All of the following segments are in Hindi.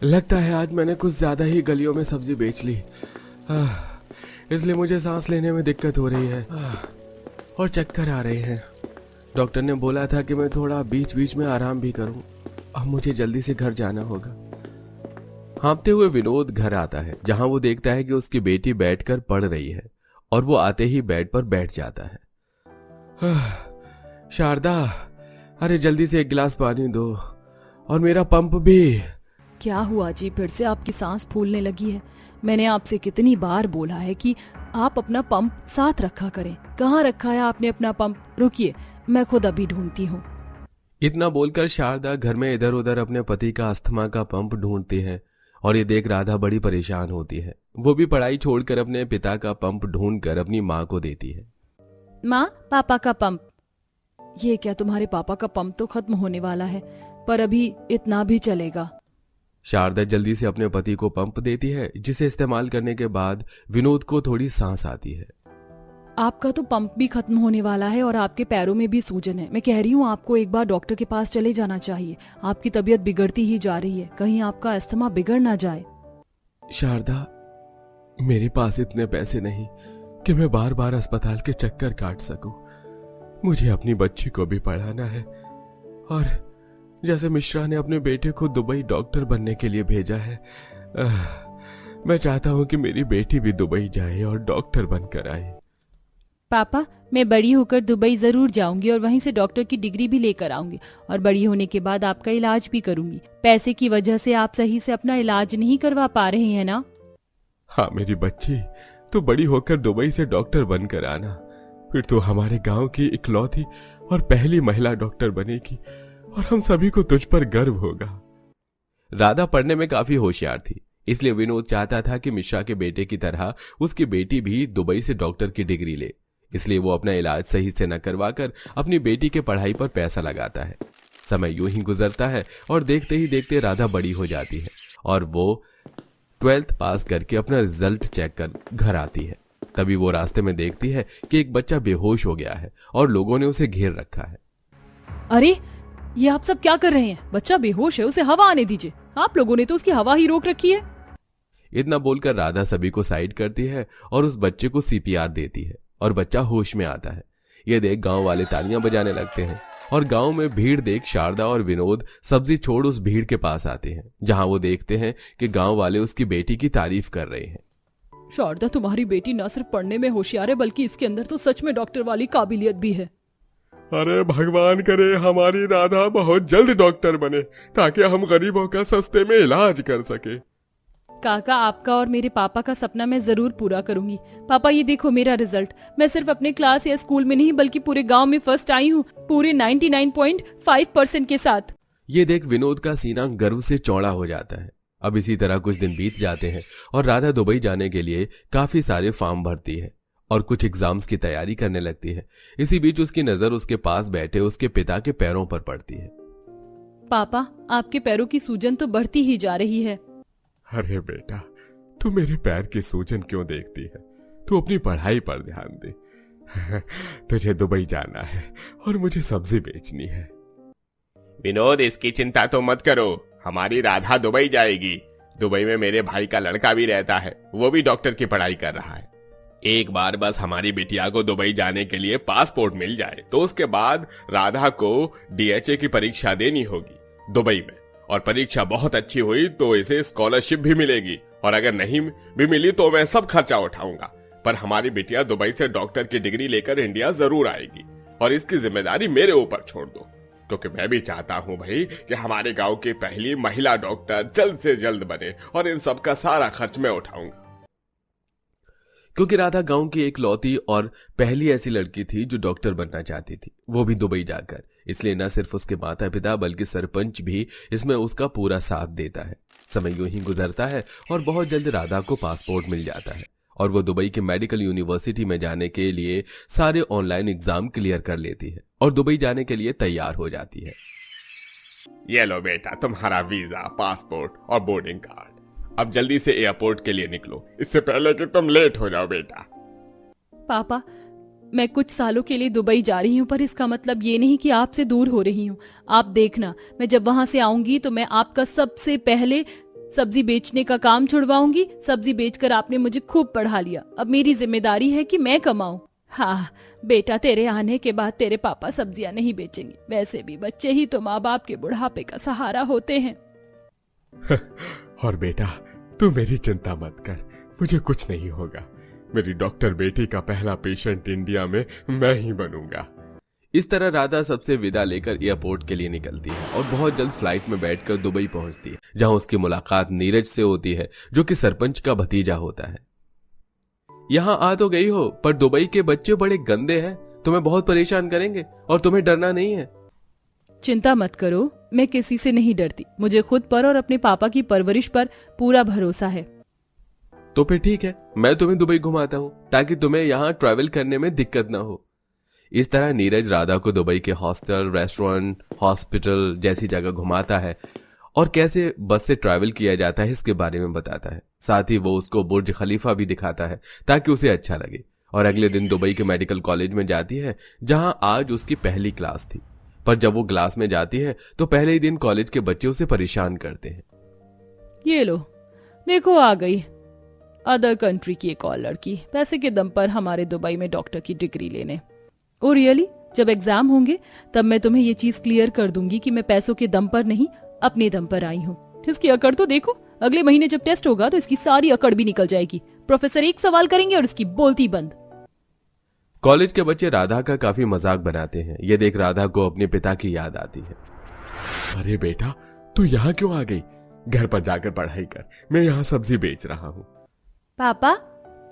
लगता है आज मैंने कुछ ज्यादा ही गलियों में सब्जी बेच ली, इसलिए मुझे सांस लेने में दिक्कत हो रही है और चक्कर आ रहे हैं। डॉक्टर ने बोला था कि मैं थोड़ा बीच बीच में आराम भी करूं। अब मुझे जल्दी से घर जाना होगा। हाँफते हुए विनोद घर आता है, जहां वो देखता है कि उसकी बेटी बैठकर पढ़ रही है और वो आते ही बेड पर बैठ जाता है। शारदा, अरे जल्दी से एक गिलास पानी दो, और मेरा पंप भी। क्या हुआ जी, फिर से आपकी सांस फूलने लगी है? मैंने आपसे कितनी बार बोला है कि आप अपना पंप साथ रखा करें। कहाँ रखा है आपने अपना पंप? रुकिए, मैं खुद अभी ढूंढती हूँ। इतना बोलकर शारदा घर में इधर उधर अपने पति का अस्थमा का पंप ढूंढती है और ये देख राधा बड़ी परेशान होती है। वो भी पढ़ाई छोड़कर अपने पिता का पंप ढूंढकर अपनी माँ को देती है। माँ, पापा का पंप। ये क्या, तुम्हारे पापा का पंप तो खत्म होने वाला है, पर अभी इतना भी चलेगा। शारदा जल्दी से अपने पति को पंप देती है, जिसे इस्तेमाल करने के बाद विनोद को थोड़ी सांस आती है। आपका तो पंप भी खत्म होने वाला है और आपके पैरों में भी सूजन है। मैं कह रही हूँ आपको एक बार डॉक्टर के पास चले जाना चाहिए। आपकी तबीयत बिगड़ती ही जा रही है, कहीं आपका अस्थमा बिगड़ ना जाए। शारदा, मेरे पास इतने पैसे नहीं कि मैं बार बार अस्पताल के चक्कर काट सकूं। मुझे अपनी बच्ची को भी पढ़ाना है, और जैसे मिश्रा ने अपने बेटे को दुबई डॉक्टर बनने के लिए भेजा है, मैं चाहता हूं कि मेरी बेटी भी दुबई जाए और डॉक्टर बनकर आए। पापा, मैं बड़ी होकर दुबई जरूर जाऊंगी और वहीं से डॉक्टर की डिग्री भी लेकर आऊंगी, और बड़ी होने के बाद आपका इलाज भी करूंगी। पैसे की वजह से आप सही से अपना इलाज नहीं करवा पा रहे हैं ना? हाँ मेरी बच्ची, तू बड़ी होकर दुबई से डॉक्टर बनकर आना, फिर तू हमारे गांव की इकलौती और पहली महिला डॉक्टर बनेगी और हम सभी को तुझ पर गर्व होगा। राधा पढ़ने में काफी होशियार थी, इसलिए विनोद चाहता था कि मिश्रा के बेटे की तरह उसकी बेटी भी दुबई से डॉक्टर की डिग्री ले। इसलिए वो अपना इलाज सही से न करवाकर अपनी बेटी के पढ़ाई पर पैसा लगाता है। समय यूं ही गुजरता है और देखते ही देखते राधा बड़ी हो जाती है और वो 12th पास करके अपना रिजल्ट चेक कर घर आती है। तभी वो रास्ते में देखती है कि एक बच्चा बेहोश हो गया है और लोगों ने उसे घेर रखा है। अरे, ये आप सब क्या कर रहे हैं? बच्चा बेहोश है, उसे हवा आने दीजिए। आप लोगों ने तो उसकी हवा ही रोक रखी है। इतना बोलकर राधा सभी को साइड करती है और उस बच्चे को सीपीआर देती है और बच्चा होश में आता है। ये देख गांव वाले तालियां बजाने लगते हैं और गांव में भीड़ देख शारदा और विनोद सब्जी छोड़ उस भीड़ के पास आते हैं, जहां वो देखते हैं कि गांव वाले उसकी बेटी की तारीफ कर रहे हैं। शारदा, तुम्हारी बेटी न सिर्फ पढ़ने में होशियार है, बल्कि इसके अंदर तो सच में डॉक्टर वाली काबिलियत भी है। अरे भगवान करे हमारी राधा बहुत जल्द डॉक्टर बने, ताकि हम गरीबों का सस्ते में इलाज कर सके। काका, आपका और मेरे पापा का सपना मैं जरूर पूरा करूंगी। पापा, ये देखो मेरा रिजल्ट। मैं सिर्फ अपने क्लास या स्कूल में नहीं, बल्कि पूरे गांव में फर्स्ट आई हूँ, पूरे 99.5% के साथ। ये देख विनोद का सीना गर्व से चौड़ा हो जाता है। अब इसी तरह कुछ दिन बीत जाते हैं और राधा दुबई जाने के लिए काफी सारे फॉर्म भरती है और कुछ एग्जाम्स की तैयारी करने लगती है। इसी बीच उसकी नजर उसके पास बैठे उसके पिता के पैरों पर पड़ती है। पापा, आपके पैरों की सूजन तो बढ़ती ही जा रही है। अरे बेटा, तू मेरे पैर की सूजन क्यों देखती है? तू अपनी पढ़ाई पर ध्यान दे। तुझे दुबई जाना है और मुझे सब्जी बेचनी है। विनोद, इसकी चिंता तो मत करो, हमारी राधा दुबई जाएगी। दुबई में मेरे भाई का लड़का भी रहता है, वो भी डॉक्टर की पढ़ाई कर रहा है। एक बार बस हमारी बिटिया को दुबई जाने के लिए पासपोर्ट मिल जाए तो उसके बाद राधा को डीएचए की परीक्षा देनी होगी दुबई में, और परीक्षा बहुत अच्छी हुई तो इसे स्कॉलरशिप भी मिलेगी, और अगर नहीं भी मिली तो मैं सब खर्चा उठाऊंगा। पर हमारी बिटिया दुबई से डॉक्टर की डिग्री लेकर इंडिया जरूर आएगी, और इसकी जिम्मेदारी मेरे ऊपर छोड़ दो, क्योंकि मैं भी चाहता हूं भाई कि हमारे गांव की पहली महिला डॉक्टर जल्द से जल्द बने, और इन सब का सारा खर्च मैं उठाऊंगा। क्योंकि राधा गांव की एक लौती और पहली ऐसी लड़की थी जो डॉक्टर बनना चाहती थी, वो भी दुबई जाकर। इसलिए न सिर्फ उसके माता पिता बल्कि सरपंच भी इसमें उसका पूरा साथ देता है। समय यूं ही गुजरता है और बहुत जल्द राधा को पासपोर्ट मिल जाता है और वो दुबई की मेडिकल यूनिवर्सिटी में जाने के लिए सारे ऑनलाइन एग्जाम क्लियर कर लेती है और दुबई जाने के लिए तैयार हो जाती है। ये लो बेटा, तुम्हारा वीजा, पासपोर्ट और बोर्डिंग कार्ड। अब जल्दी से एयरपोर्ट के लिए निकलो, इससे पहले कि तुम लेट हो जाओ। बेटा, पापा, मैं कुछ सालों के लिए दुबई जा रही हूँ, पर इसका मतलब ये नहीं कि आपसे दूर हो रही हूँ। आप देखना, मैं जब वहां से आऊंगी तो मैं आपका सबसे पहले सब्जी बेचने का काम छुड़वाऊंगी। सब्जी बेचकर आपने मुझे खूब पढ़ा लिया, अब मेरी जिम्मेदारी है कि मैं कमाऊं। हाँ बेटा, तेरे आने के बाद तेरे पापा सब्जियां नहीं बेचेंगे। वैसे भी बच्चे ही तो माँ बाप के बुढ़ापे का सहारा होते हैं। और बेटा, तू मेरी चिंता मत कर, मुझे कुछ नहीं होगा। मेरी डॉक्टर बेटी का पहला पेशेंट इंडिया में मैं ही बनूंगा। इस तरह राधा सबसे विदा लेकर एयरपोर्ट के लिए निकलती है और बहुत जल्द फ्लाइट में बैठकर दुबई पहुंचती है, जहां उसकी मुलाकात नीरज से होती है, जो कि सरपंच का भतीजा होता है। यहां आ तो गई हो, पर दुबई के बच्चे बड़े गंदे हैं, तुम्हें बहुत परेशान करेंगे और तुम्हें डरना नहीं है। चिंता मत करो, मैं किसी से नहीं डरती। मुझे खुद पर और अपने पापा की परवरिश पर पूरा भरोसा है। तो फिर ठीक है, मैं तुम्हें दुबई घुमाता हूं ताकि तुम्हें यहाँ ट्रैवल करने में दिक्कत ना हो। इस तरह नीरज राधा को दुबई के हॉस्टल, रेस्टोरेंट, हॉस्पिटल जैसी जगह घुमाता है और कैसे बस से ट्रैवल किया जाता है इसके बारे में बताता है। साथ ही वो उसको बुर्ज खलीफा भी दिखाता है ताकि उसे अच्छा लगे। और अगले दिन दुबई के मेडिकल कॉलेज में जाती है, जहां आज उसकी पहली क्लास थी। पर जब वो क्लास में जाती है तो पहले ही दिन कॉलेज के बच्चे उसे परेशान करते हैं। ये लो, देखो आ गई अदर कंट्री की एक और लड़की, पैसे के दम पर हमारे दुबई में डॉक्टर की डिग्री लेने। Oh really? जब एग्जाम होंगे तब मैं तुम्हें ये चीज क्लियर कर दूंगी कि मैं पैसों के दम पर नहीं, अपने दम पर आई हूँ। इसकी अकड़ तो देखो, अगले महीने जब टेस्ट होगा तो इसकी सारी अकड़ भी निकल जाएगी। प्रोफेसर एक सवाल करेंगे और इसकी बोलती बंद। कॉलेज के बच्चे राधा का काफी मजाक बनाते हैं। ये देख राधा को अपने पिता की याद आती है। अरे बेटा, तू यहाँ क्यों आ गई? घर पर जाकर पढ़ाई कर, मैं यहाँ सब्जी बेच रहा हूँ। पापा,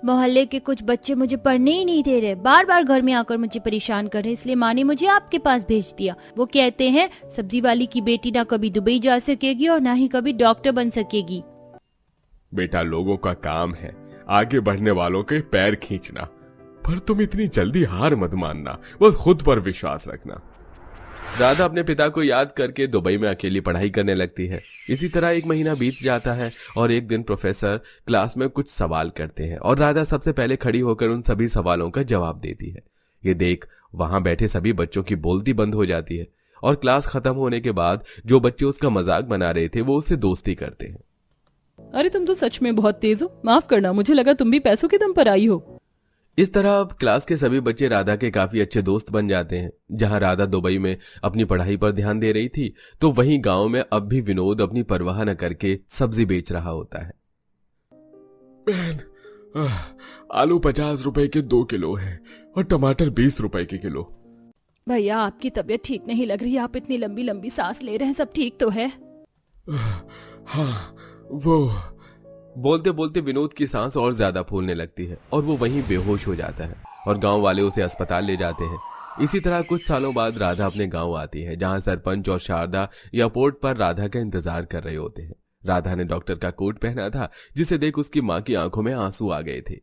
मोहल्ले के कुछ बच्चे मुझे पढ़ने ही नहीं दे रहे, बार बार घर में आकर मुझे परेशान कर रहे, इसलिए माँ ने मुझे आपके पास भेज दिया। वो कहते हैं सब्जी वाली की बेटी ना कभी दुबई जा सकेगी और ना ही कभी डॉक्टर बन सकेगी। बेटा, लोगों का काम है आगे बढ़ने वालों के पैर खींचना, पर तुम इतनी जल्दी हार मत मानना, बस खुद पर विश्वास रखना। राधा अपने पिता को याद करके दुबई में अकेली पढ़ाई करने लगती है। इसी तरह एक महीना बीत जाता है और एक दिन प्रोफेसर क्लास में कुछ सवाल करते हैं और राधा सबसे पहले खड़ी होकर उन सभी सवालों का जवाब देती है। ये देख वहां बैठे सभी बच्चों की बोलती बंद हो जाती है और क्लास खत्म होने के बाद जो बच्चे उसका मजाक बना रहे थे वो उससे दोस्ती करते हैं। अरे तुम तो सच में बहुत तेज हो, माफ करना, मुझे लगा तुम भी पैसों के दम पर आई हो। इस तरह अब क्लास के सभी बच्चे राधा के काफी अच्छे दोस्त बन जाते हैं। जहां राधा दुबई में अपनी पढ़ाई पर ध्यान दे रही थी, तो वहीं गांव में अब भी विनोद अपनी परवाह न करके सब्जी बेच रहा होता है। बहन, आलू 50 रुपए के 2 किलो है और टमाटर 20 रुपए के किलो। भैया, आपकी तबीयत ठीक नहीं लग रही, आप इतनी लंबी लंबी सांस ले रहे हैं, सब ठीक तो है? हाँ, वो बोलते बोलते विनोद की सांस और ज्यादा फूलने लगती है और वो वहीं बेहोश हो जाता है और गांव वाले उसे अस्पताल ले जाते हैं। इसी तरह कुछ सालों बाद राधा अपने गांव आती है, जहां सरपंच और शारदा एयरपोर्ट पर राधा का इंतजार कर रहे होते हैं। राधा ने डॉक्टर का कोट पहना था, जिसे देख उसकी माँ की आंखों में आंसू आ गए थे।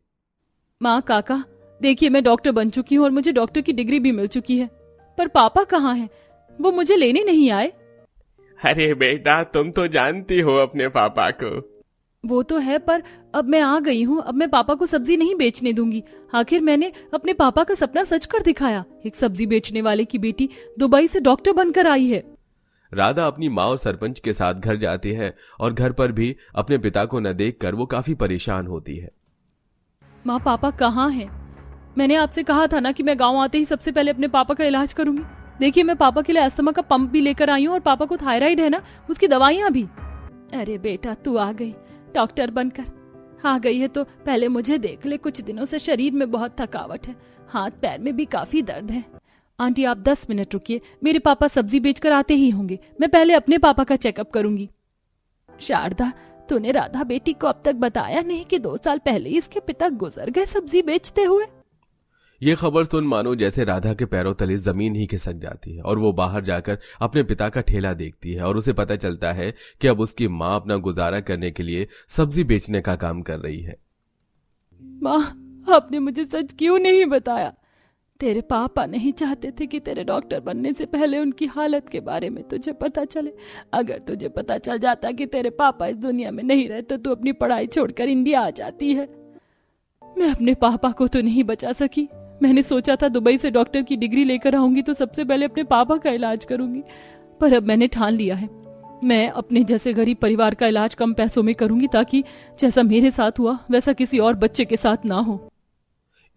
माँ, काका, देखिए मैं डॉक्टर बन चुकी हूँ और मुझे डॉक्टर की डिग्री भी मिल चुकी है, पर पापा कहाँ हैं? वो मुझे लेने नहीं आए। अरे बेटा, तुम तो जानती हो अपने पापा को। वो तो है, पर अब मैं आ गई हूँ, अब मैं पापा को सब्जी नहीं बेचने दूंगी। आखिर मैंने अपने पापा का सपना सच कर दिखाया। एक सब्जी बेचने वाले की बेटी दुबई से डॉक्टर बनकर आई है। राधा अपनी माँ और सरपंच के साथ घर जाती है और घर पर भी अपने पिता को न देखकर वो काफी परेशान होती है। माँ, पापा कहाँ हैं? मैंने आपसे कहा था ना कि मैं गाँव आते ही सबसे पहले अपने पापा का इलाज करूंगी। देखिए, मैं पापा के लिए अस्थमा का पंप भी लेकर आई हूँ और पापा को थायराइड है ना, उसकी दवाइयाँ भी। अरे बेटा, तू आ गई, डॉक्टर बनकर आ गई है तो पहले मुझे देख ले। कुछ दिनों से शरीर में बहुत थकावट है, हाथ पैर में भी काफी दर्द है। आंटी, आप 10 मिनट रुकिए, मेरे पापा सब्जी बेचकर आते ही होंगे, मैं पहले अपने पापा का चेकअप करूंगी। शारदा, तूने राधा बेटी को अब तक बताया नहीं कि 2 साल पहले इसके पिता गुजर गए सब्जी बेचते हुए? ये खबर सुन मानो जैसे राधा के पैरों तले जमीन ही खिसक जाती है और वो बाहर जाकर अपने पिता का ठेला देखती है और उसे पता चलता है कि अब उसकी माँ अपना गुजारा करने के लिए सब्जी बेचने का काम कर रही है। माँ, आपने मुझे सच क्यों नहीं बताया? तेरे पापा नहीं चाहते थे कि तेरे डॉक्टर बनने से पहले उनकी हालत के बारे में तुझे पता चले। अगर तुझे पता चल जाता कि तेरे पापा इस दुनिया में नहीं रहते तो अपनी पढ़ाई छोड़कर इंडिया आ जाती है। मैं अपने पापा को तो नहीं बचा सकी। मैंने सोचा था दुबई से डॉक्टर की डिग्री लेकर आऊंगी तो सबसे पहले अपने पापा का इलाज करूंगी, पर अब मैंने ठान लिया है मैं अपने जैसे गरीब परिवार का इलाज कम पैसों में करूंगी, ताकि जैसा मेरे साथ हुआ वैसा किसी और बच्चे के साथ ना हो।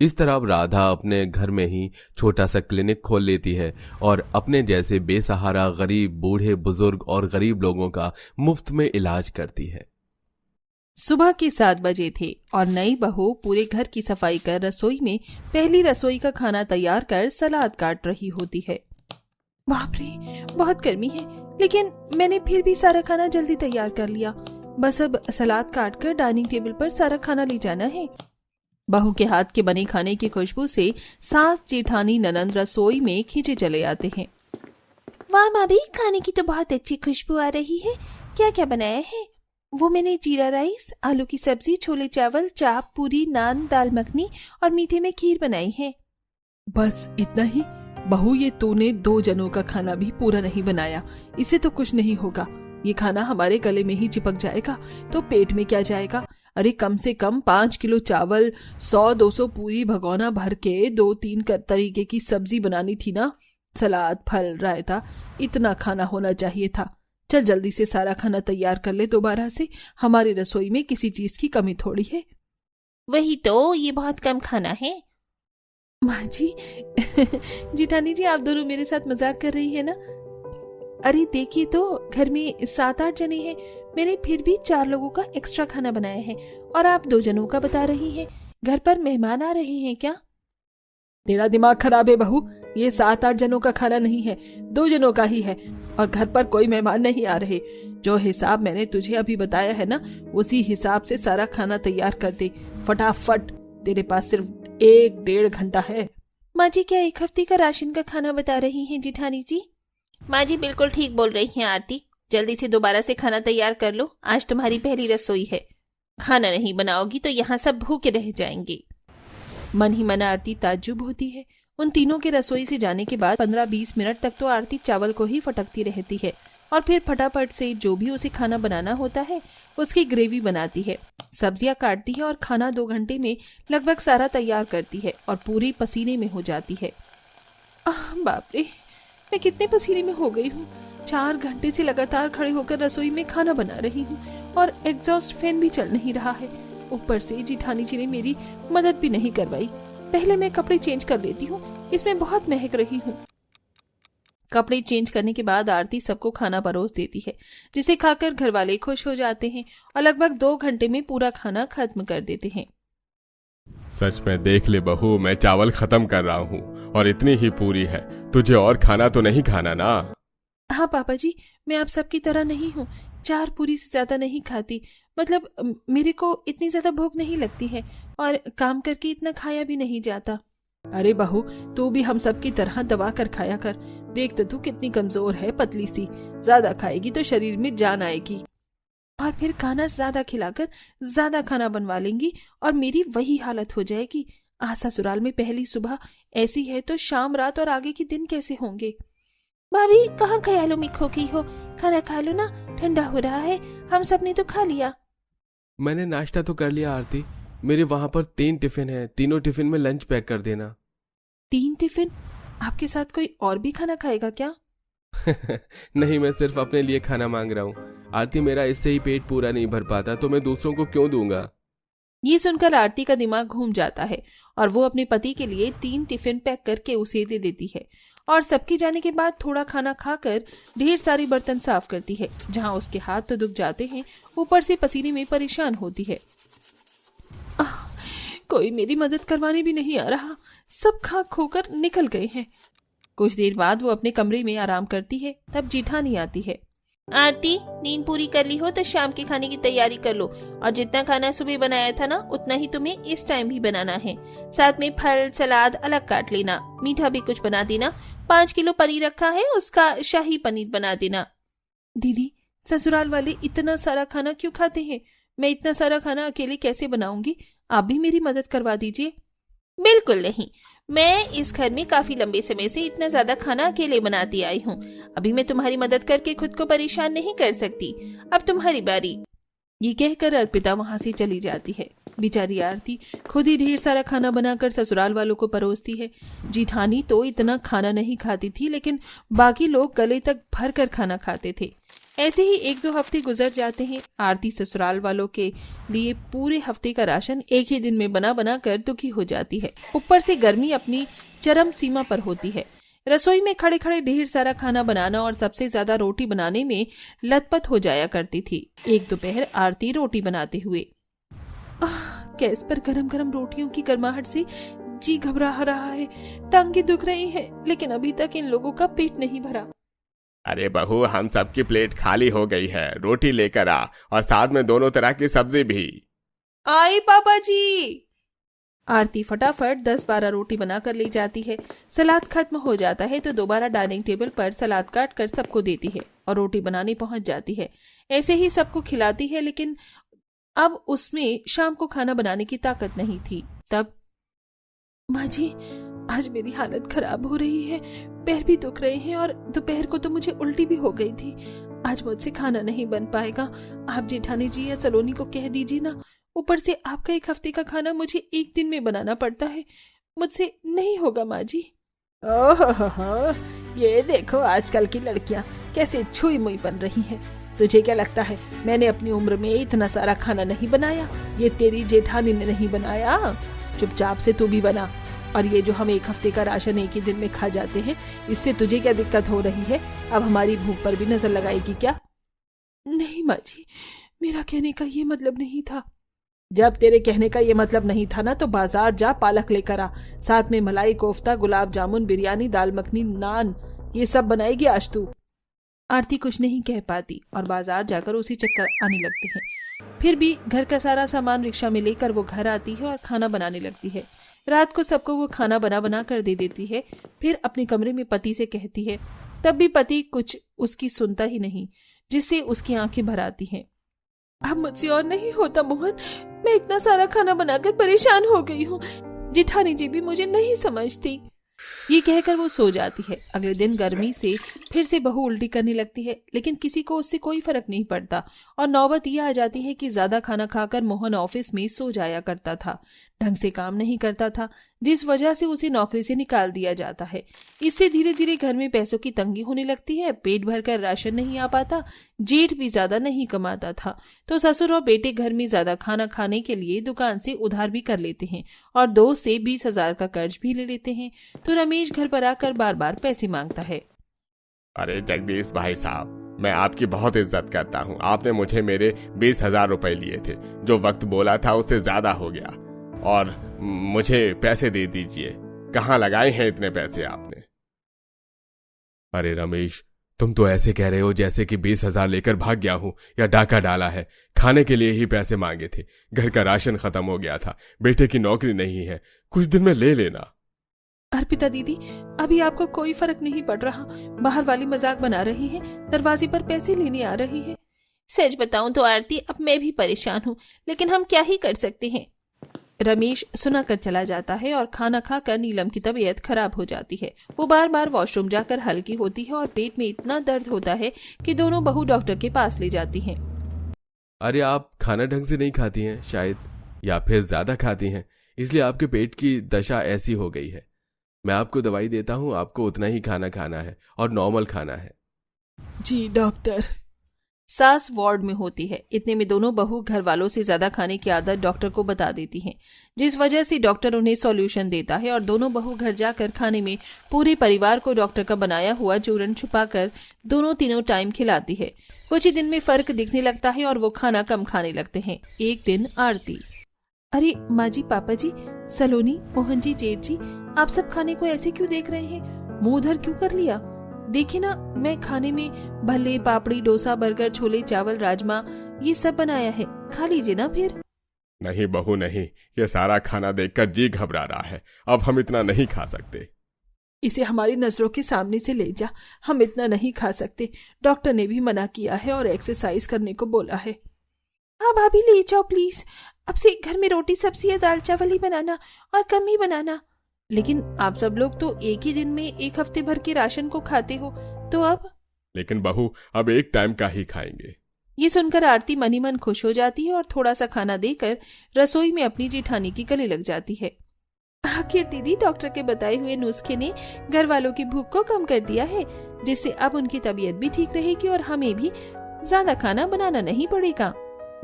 इस तरह अब राधा अपने घर में ही छोटा सा क्लिनिक खोल लेती है और अपने जैसे बेसहारा गरीब, बूढ़े, बुजुर्ग और गरीब लोगों का मुफ्त में इलाज करती है। सुबह के 7 बजे थे और नई बहू पूरे घर की सफाई कर रसोई में पहली रसोई का खाना तैयार कर सलाद काट रही होती है। बाप रे, बहुत गर्मी है, लेकिन मैंने फिर भी सारा खाना जल्दी तैयार कर लिया। बस अब सलाद काट कर डाइनिंग टेबल पर सारा खाना ले जाना है। बहू के हाथ के बने खाने की खुशबू से सास, जेठानी, ननंद रसोई में खींचे चले आते हैं। वाह भाभी, खाने की तो बहुत अच्छी खुशबू आ रही है। क्या क्या बनाया है? वो मैंने जीरा राइस, आलू की सब्जी, छोले चावल, चाप, पूरी, नान, दाल मखनी और मीठे में खीर बनाई है। बस इतना ही? बहू, ये तूने 2 जनों का खाना भी पूरा नहीं बनाया। इससे तो कुछ नहीं होगा। ये खाना हमारे गले में ही चिपक जाएगा तो पेट में क्या जाएगा। अरे कम से कम 5 किलो चावल, 100-200 पूरी भगोना भर के 2-3 तरीके की सब्जी बनानी थी ना। सलाद, फल, रायता, इतना खाना होना चाहिए था। चल जल्दी से सारा खाना तैयार कर ले दोबारा से। हमारी रसोई में किसी चीज की कमी थोड़ी है। वही तो, ये बहुत कम खाना है। माँ जी जिठानी जी, आप दोनों मेरे साथ मजाक कर रही है ना? अरे देखिए तो, घर में 7-8 जने हैं। मैंने फिर भी 4 लोगों का एक्स्ट्रा खाना बनाया है और आप 2 जनों का बता रही हैं। घर पर मेहमान आ रहे हैं क्या? तेरा दिमाग खराब है बहू। ये 7-8 जनों का खाना नहीं है, 2 जनों का ही है और घर पर कोई मेहमान नहीं आ रहे। जो हिसाब मैंने तुझे अभी बताया है ना, उसी हिसाब से सारा खाना तैयार कर दे फटाफट। तेरे पास सिर्फ 1-1.5 घंटा है। माँ जी, क्या 1 हफ्ते का राशन का खाना बता रही हैं जिठानी जी? माँ जी बिल्कुल ठीक बोल रही हैं आरती। जल्दी से दोबारा से खाना तैयार कर लो। आज तुम्हारी पहली रसोई है। खाना नहीं बनाओगी तो यहाँ सब भूखे रह जाएंगे। मन ही मन आरती ताज्जुब होती है। उन तीनों के रसोई से जाने के बाद 15-20 मिनट तक तो आरती चावल को ही फटकती रहती है और फिर फटाफट से जो भी उसे खाना बनाना होता है उसकी ग्रेवी बनाती है, सब्जियां काटती है और खाना 2 घंटे में लगभग सारा तैयार करती है और पूरी पसीने में हो जाती है। बाप रे, मैं कितने पसीने में हो गई हूँ। 4 घंटे से लगातार खड़े होकर रसोई में खाना बना रही हूँ और एग्जॉस्ट फैन भी चल नहीं रहा है। ऊपर से जिठानी जी ने मेरी मदद भी नहीं करवाई। पहले मैं कपड़े चेंज कर लेती हूँ, इसमें बहुत महक रही हूँ। कपड़े चेंज करने के बाद आरती सबको खाना परोस देती है, जिसे खाकर घर वाले खुश हो जाते हैं और लगभग 2 घंटे में पूरा खाना खत्म कर देते हैं। सच में देख ले बहू, मैं चावल खत्म कर रहा हूँ और इतनी ही पूरी है। तुझे और खाना तो नहीं खाना ना? हाँ पापा जी, मैं आप सबकी तरह नहीं हूँ। 4 पूरी से ज्यादा नहीं खाती। मतलब मेरे को इतनी ज्यादा भूख नहीं लगती है और काम करके इतना खाया भी नहीं जाता। अरे बहू, तू भी हम सब की तरह दबा कर खाया कर। देख तो तू कितनी कमजोर है, पतली सी। ज्यादा खाएगी तो शरीर में जान आएगी और फिर खाना ज्यादा खिलाकर ज्यादा खाना बनवा लेंगी और मेरी वही हालत हो जाएगी। ससुराल में पहली सुबह ऐसी है तो शाम, रात और आगे के दिन कैसे होंगे? भाभी, कहाँ ख्यालों में खो गई हो? खाना खा लो ना, ठंडा हो रहा है। हम सब ने तो खा लिया। मैंने नाश्ता तो कर लिया आरती। मेरे वहां पर 3 टिफिन है, तीनों टिफिन में लंच पैक कर देना। 3 टिफिन? आपके साथ कोई और भी खाना खाएगा क्या? नहीं, मैं सिर्फ अपने लिए खाना मांग रहा हूँ आरती। मेरा इससे ही पेट पूरा नहीं भर पाता तो मैं दूसरों को क्यों दूंगा? ये सुनकर आरती का दिमाग घूम जाता है और वो अपने पति के लिए 3 टिफिन पैक करके उसे दे देती है और सबके जाने के बाद थोड़ा खाना खाकर ढेर सारी बर्तन साफ करती है। जहां उसके हाथ तो दुख जाते हैं, ऊपर से पसीने में परेशान होती है। कोई मेरी मदद करवाने भी नहीं आ रहा। सब खा खोकर निकल गए हैं। कुछ देर बाद वो अपने कमरे में आराम करती है। तब जेठानी आती है। आरती, नींद पूरी कर ली हो तो शाम के खाने की तैयारी कर लो और जितना खाना सुबह बनाया था ना, उतना ही तुम्हें इस टाइम भी बनाना है। साथ में फल, सलाद अलग काट लेना। मीठा भी कुछ बना देना। 5 किलो पनीर रखा है, उसका शाही पनीर बना देना। दीदी, ससुराल वाले इतना सारा खाना क्यों खाते हैं? मैं इतना सारा खाना अकेले कैसे बनाऊंगी? आप भी मेरी मदद करवा दीजिए। बिल्कुल नहीं, मैं इस घर में काफी लंबे समय से इतना ज्यादा खाना अकेले बनाती आई हूँ। अभी मैं तुम्हारी मदद करके खुद को परेशान नहीं कर सकती। अब तुम्हारी बारी। ये कहकर अर्पिता वहां से चली जाती है। बेचारी आरती खुद ही ढेर सारा खाना बनाकर ससुराल वालों को परोसती है। जेठानी तो इतना खाना नहीं खाती थी, लेकिन बाकी लोग गले तक भर कर खाना खाते थे। ऐसे ही 1-2 हफ्ते गुजर जाते हैं। आरती ससुराल वालों के लिए पूरे हफ्ते का राशन एक ही दिन में बना बना कर दुखी हो जाती है। ऊपर से गर्मी अपनी चरम सीमा पर होती है। रसोई में खड़े खड़े ढेर सारा खाना बनाना और सबसे ज्यादा रोटी बनाने में लथपथ हो जाया करती थी। एक दोपहर आरती रोटी बनाते हुए, गैस पर गरम गरम रोटियों की गर्माहट से जी घबरा रहा है, टांगे दुख रही है, लेकिन अभी तक इन लोगों का पेट नहीं भरा। अरे बहू, हम सबकी प्लेट खाली हो गई है, रोटी लेकर आ और साथ में दोनों तरह की सब्जी भी। आई पापा जी। आरती फटाफट 10-12 रोटी बनाकर ले जाती है। सलाद खत्म हो जाता है तो दोबारा डाइनिंग टेबल पर सलाद काट कर सबको देती है और रोटी बनाने पहुंच जाती है। ऐसे ही सबको खिलाती है, लेकिन अब उसमें शाम को खाना बनाने की ताकत नहीं थी। तब, माँ जी, आज मेरी हालत खराब हो रही है, पैर भी दुख रहे हैं और दोपहर को तो मुझे उल्टी भी हो गई थी। आज मुझसे खाना नहीं बन पाएगा। आप जेठानी जी या सलोनी को कह दीजिए ना। ऊपर से आपका एक हफ्ते का खाना मुझे एक दिन में बनाना पड़ता है, मुझसे नहीं होगा माँ जी। ओह, ये देखो आजकल की लड़कियां कैसे छुई मुई बन रही हैं। तुझे क्या लगता है मैंने अपनी उम्र में इतना सारा खाना नहीं बनाया? ये तेरी जेठानी ने नहीं बनाया। चुपचाप से तू भी बना। और ये जो हम एक हफ्ते का राशन एक ही दिन में खा जाते हैं, इससे तुझे क्या दिक्कत हो रही है? अब हमारी भूख पर भी नजर लगाएगी क्या? नहीं माँ जी, मेरा कहने का ये मतलब नहीं था। जब तेरे कहने का ये मतलब नहीं था ना, तो बाजार जा, पालक लेकर आ, साथ में मलाई कोफ्ता, गुलाब जामुन, बिरयानी, दाल मखनी, नान, ये सब बनाएगी आज तू। आरती कुछ नहीं कह पाती और बाजार जाकर उसी चक्कर आने लगते हैं। फिर भी घर का सारा सामान रिक्शा में लेकर वो घर आती है और खाना बनाने लगती है। रात को सबको वो खाना बना बना कर दे देती है। फिर अपने कमरे में पति से कहती है, तब भी पति कुछ उसकी सुनता ही नहीं, जिससे उसकी आंखें भर आती हैं। अब मुझसे और नहीं होता मोहन, मैं इतना सारा खाना बनाकर परेशान हो गई हूँ। जेठानी जी भी मुझे नहीं समझती। ये कहकर वो सो जाती है। अगले दिन गर्मी से फिर से बहू उल्टी करने लगती है, लेकिन किसी को उससे कोई फर्क नहीं पड़ता और नौबत ये आ जाती है कि ज्यादा खाना खाकर मोहन ऑफिस में सो जाया करता था, ढंग से काम नहीं करता था, जिस वजह से उसे नौकरी से निकाल दिया जाता है। इससे धीरे धीरे घर में पैसों की तंगी होने लगती है। पेट भरकर राशन नहीं आ पाता, जेठ भी ज्यादा नहीं कमाता था, तो ससुर और बेटे घर में ज्यादा खाना खाने के लिए दुकान से उधार भी कर लेते हैं और दोस्त से 20,000 का कर्ज भी ले लेते हैं। तो रमेश घर पर आकर बार बार पैसे मांगता है। अरे जगदीश भाई साहब, मैं आपकी बहुत इज्जत करता हूँ। आपने मुझे मेरे 20,000 रुपए लिए थे, जो वक्त बोला था उससे ज्यादा हो गया, और मुझे पैसे दे दीजिए। कहाँ लगाए हैं इतने पैसे आपने? अरे रमेश, तुम तो ऐसे कह रहे हो जैसे कि 20,000 लेकर भाग गया हूं या डाका डाला है। खाने के लिए ही पैसे मांगे थे, घर का राशन खत्म हो गया था, बेटे की नौकरी नहीं है, कुछ दिन में ले लेना। अर्पिता दीदी, अभी आपको कोई फर्क नहीं पड़ रहा। बाहर वाली मजाक बना रही है, दरवाजे पर पैसे लेने आ रही है। सच बताऊं तो आरती, अब मैं भी परेशान हूँ, लेकिन हम क्या ही कर सकते हैं। रमेश सुनाकर चला जाता है और खाना खाकर नीलम की तबीयत खराब हो जाती है। वो बार बार वॉशरूम जाकर हल्की होती है और पेट में इतना दर्द होता है कि दोनों बहू डॉक्टर के पास ले जाती हैं। अरे आप खाना ढंग से नहीं खाती हैं शायद, या फिर ज्यादा खाती हैं, इसलिए आपके पेट की दशा ऐसी हो गई है। मैं आपको दवाई देता हूँ, आपको उतना ही खाना खाना है और नॉर्मल खाना है। जी डॉक्टर। सास वार्ड में होती है। इतने में दोनों बहू घर वालों से ज्यादा खाने की आदत डॉक्टर को बता देती हैं, जिस वजह से डॉक्टर उन्हें सॉल्यूशन देता है और दोनों बहू घर जाकर खाने में पूरे परिवार को डॉक्टर का बनाया हुआ चूरन छुपाकर दोनों तीनों टाइम खिलाती है। कुछ ही दिन में फर्क दिखने लगता है और वो खाना कम खाने लगते हैं। एक दिन आरती, अरे माँ जी, पापा जी, सलोनी, मोहन जी, जेठ जी, आप सब खाने को ऐसे क्यों देख रहे हैं? मुंह उधर क्यों कर लिया? देखिए ना, मैं खाने में भल्ले, पापड़ी, डोसा, बर्गर, छोले, चावल, राजमा, ये सब बनाया है, खा लीजिए ना। फिर नहीं बहू नहीं, ये सारा खाना देखकर जी घबरा रहा है, अब हम इतना नहीं खा सकते। इसे हमारी नजरों के सामने से ले जा, हम इतना नहीं खा सकते। डॉक्टर ने भी मना किया है और एक्सरसाइज करने को बोला है। हाँ भाभी, ले जाओ प्लीज। अब से घर में रोटी सब्जी या दाल चावल ही बनाना और कम ही बनाना। लेकिन आप सब लोग तो एक ही दिन में एक हफ्ते भर के राशन को खाते हो, तो अब? लेकिन बहू, अब एक टाइम का ही खाएंगे। ये सुनकर आरती मनी मन खुश हो जाती है और थोड़ा सा खाना देकर रसोई में अपनी जेठानी की गले लग जाती है। आखिर दीदी, डॉक्टर के बताए हुए नुस्खे ने घर वालों की भूख को कम कर दिया है, जिससे अब उनकी तबीयत भी ठीक रहेगी और हमें भी ज्यादा खाना बनाना नहीं पड़ेगा,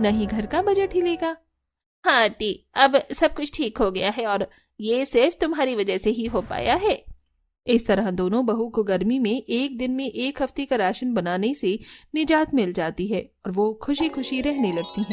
न ही घर का बजट हिलेगा। हाँ आंटी, अब सब कुछ ठीक हो गया है और ये सिर्फ तुम्हारी वजह से ही हो पाया है। इस तरह दोनों बहू को गर्मी में एक दिन में 1 हफ्ते का राशन बनाने से निजात मिल जाती है और वो खुशी खुशी रहने लगती हैं।